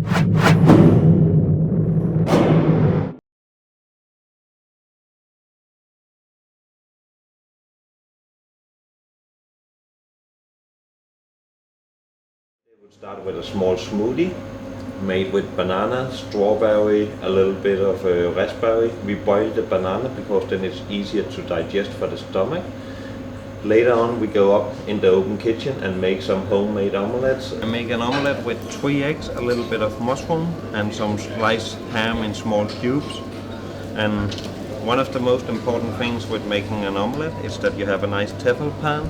Would start with a small smoothie made with banana, strawberry, a little bit of raspberry. We boil the banana because then it's easier to digest for the stomach. Later on we go up in the open kitchen and make some homemade omelettes. I make an omelette with 3 eggs, a little bit of mushroom and some sliced ham in small cubes. And one of the most important things with making an omelette is that you have a nice tefal pan.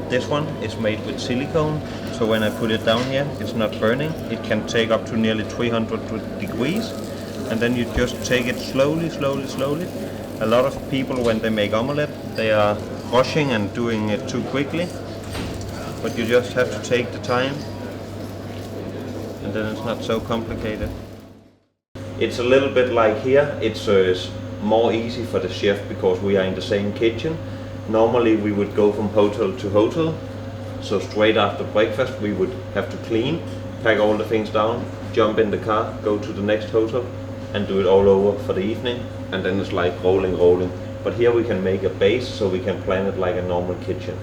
This one is made with silicone, so when I put it down here, it's not burning. It can take up to nearly 300 degrees, and then you just take it slowly, slowly, slowly. A lot of people, when they make omelette, they are rushing and doing it too quickly, but you just have to take the time, and then it's not so complicated. It's a little bit like here, it's more easy for the chef because we are in the same kitchen. Normally we would go from hotel to hotel, so straight after breakfast we would have to clean, pack all the things down, jump in the car, go to the next hotel and do it all over for the evening, and then it's like rolling. But here we can make a base so we can plan it like a normal kitchen.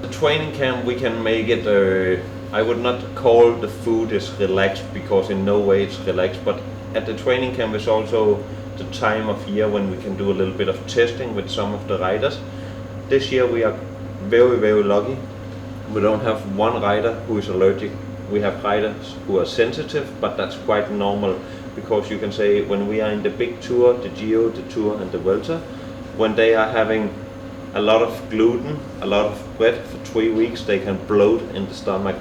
The training camp we can make it, I would not call the food is relaxed because in no way it's relaxed, but at the training camp is also the time of year when we can do a little bit of testing with some of the riders. This year we are very lucky. We don't have one rider who is allergic. We have riders who are sensitive, but that's quite normal because you can say when we are in the big tour, the Giro, the Tour and the Vuelta, when they are having a lot of gluten, a lot of bread for 3 weeks, they can bloat in the stomach.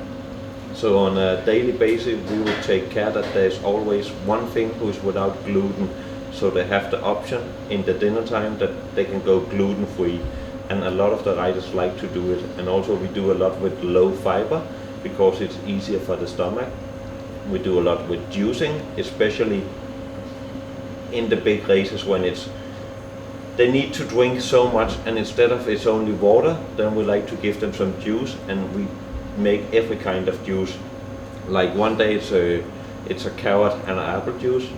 So on a daily basis we will take care that there's always one thing who is without gluten, so they have the option in the dinner time that they can go gluten free. And a lot of the riders like to do it, and also we do a lot with low fiber because it's easier for the stomach. We do a lot with juicing, especially in the big races when they need to drink so much, and instead of it's only water, then we like to give them some juice, and we make every kind of juice. Like one day it's a carrot and an apple juice,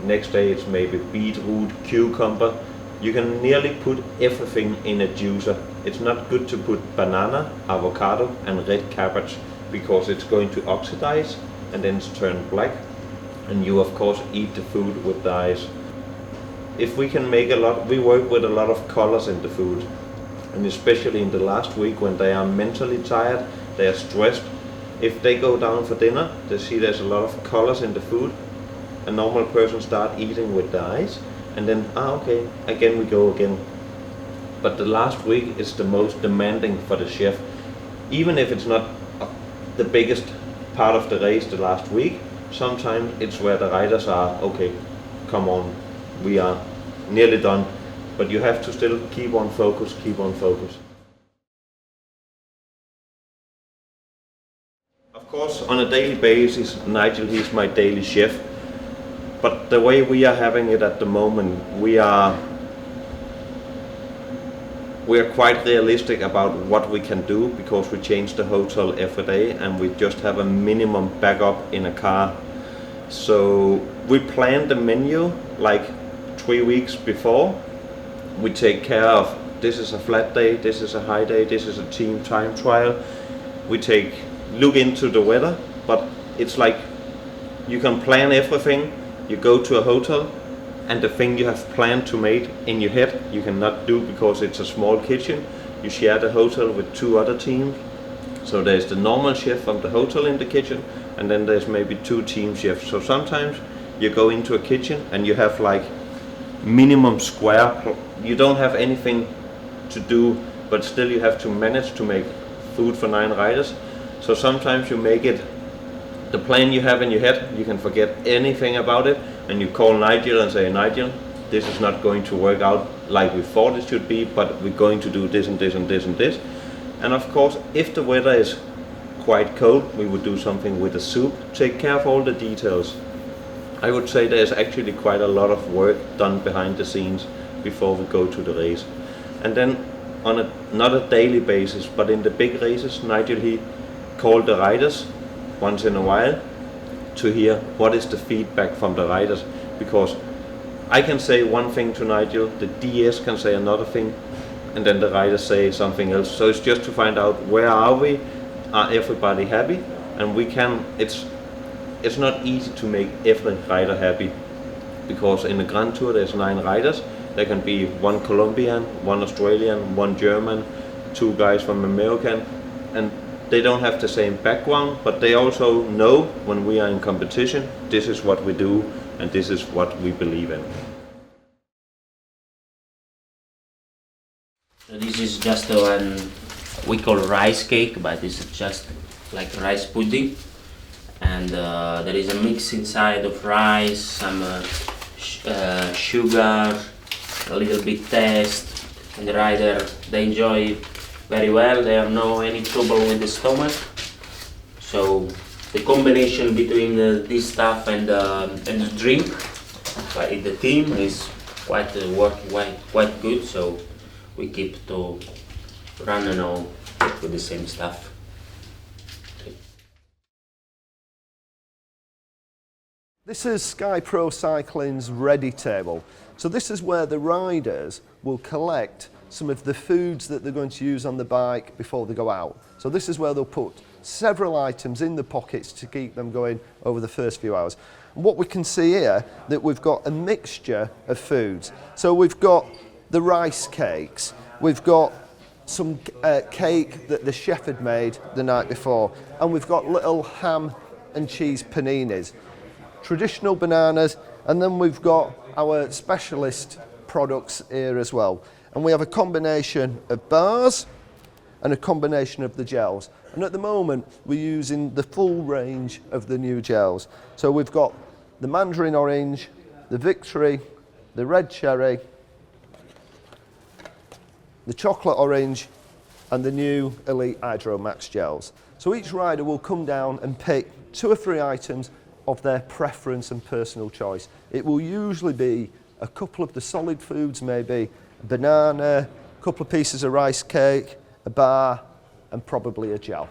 next day it's maybe beetroot, cucumber. You can nearly put everything in a juicer. It's not good to put banana, avocado and red cabbage because it's going to oxidize and then turn black, and you of course eat the food with the eyes. If we can make a lot, we work with a lot of colors in the food, and especially in the last week when they are mentally tired, they are stressed. If they go down for dinner, they see there's a lot of colors in the food. A normal person start eating with the eyes, and then okay, again we go again. But the last week is the most demanding for the chef. Even if it's not the biggest part of the race the last week, sometimes it's where the riders are, okay, come on, we are nearly done, but you have to still keep on focus. Of course, on a daily basis, Nigel, he's my daily chef. But the way we are having it at the moment, we are quite realistic about what we can do because we change the hotel every day and we just have a minimum backup in a car. So we plan the menu like 3 weeks before. We take care of this is a flat day, this is a high day, this is a team time trial. We look into the weather, but it's like you can plan everything. You go to a hotel and the thing you have planned to make in your head you cannot do because it's a small kitchen. You share the hotel with 2 other teams. So there's the normal chef from the hotel in the kitchen, and then there's maybe 2 team chefs. So sometimes you go into a kitchen and you have like minimum square. You don't have anything to do, but still you have to manage to make food for 9 riders. So sometimes you make it the plan you have in your head, you can forget anything about it, and you call Nigel and say, Nigel, this is not going to work out like we thought it should be, but we're going to do this and this and this and this. And of course, if the weather is quite cold, we would do something with the soup. Take care of all the details. I would say there's actually quite a lot of work done behind the scenes before we go to the race. And then on not a daily basis, but in the big races, Nigel, he called the riders once in a while to hear what is the feedback from the riders, because I can say one thing to Nigel, the DS can say another thing, and then the riders say something else. So it's just to find out where are we, are everybody happy, and we can. It's not easy to make every rider happy, because in the Grand Tour there's 9 riders. There can be 1 Colombian, 1 Australian, 1 German, 2 guys from American, and they don't have the same background, but they also know when we are in competition, this is what we do and this is what we believe in. So this is just one we call rice cake, but it's just like rice pudding, and there is a mix inside of rice, some sugar, a little bit taste, and the rider, they enjoy very well. They have no any trouble with the stomach. So the combination between this stuff and the drink by the team is working quite good. So we keep to run and all with the same stuff. This is Sky Pro Cycling's Ready Table. So this is where the riders will collect some of the foods that they're going to use on the bike before they go out. So this is where they'll put several items in the pockets to keep them going over the first few hours. And what we can see here, that we've got a mixture of foods. So we've got the rice cakes, we've got some cake that the chef had made the night before, and we've got little ham and cheese paninis, traditional bananas, and then we've got our specialist products here as well. And we have a combination of bars and a combination of the gels. And at the moment, we're using the full range of the new gels. So we've got the mandarin orange, the victory, the red cherry, the chocolate orange, and the new Elite Hydro Max gels. So each rider will come down and pick 2 or 3 items of their preference and personal choice. It will usually be a couple of the solid foods, maybe a banana, a couple of pieces of rice cake, a bar, and probably a gel.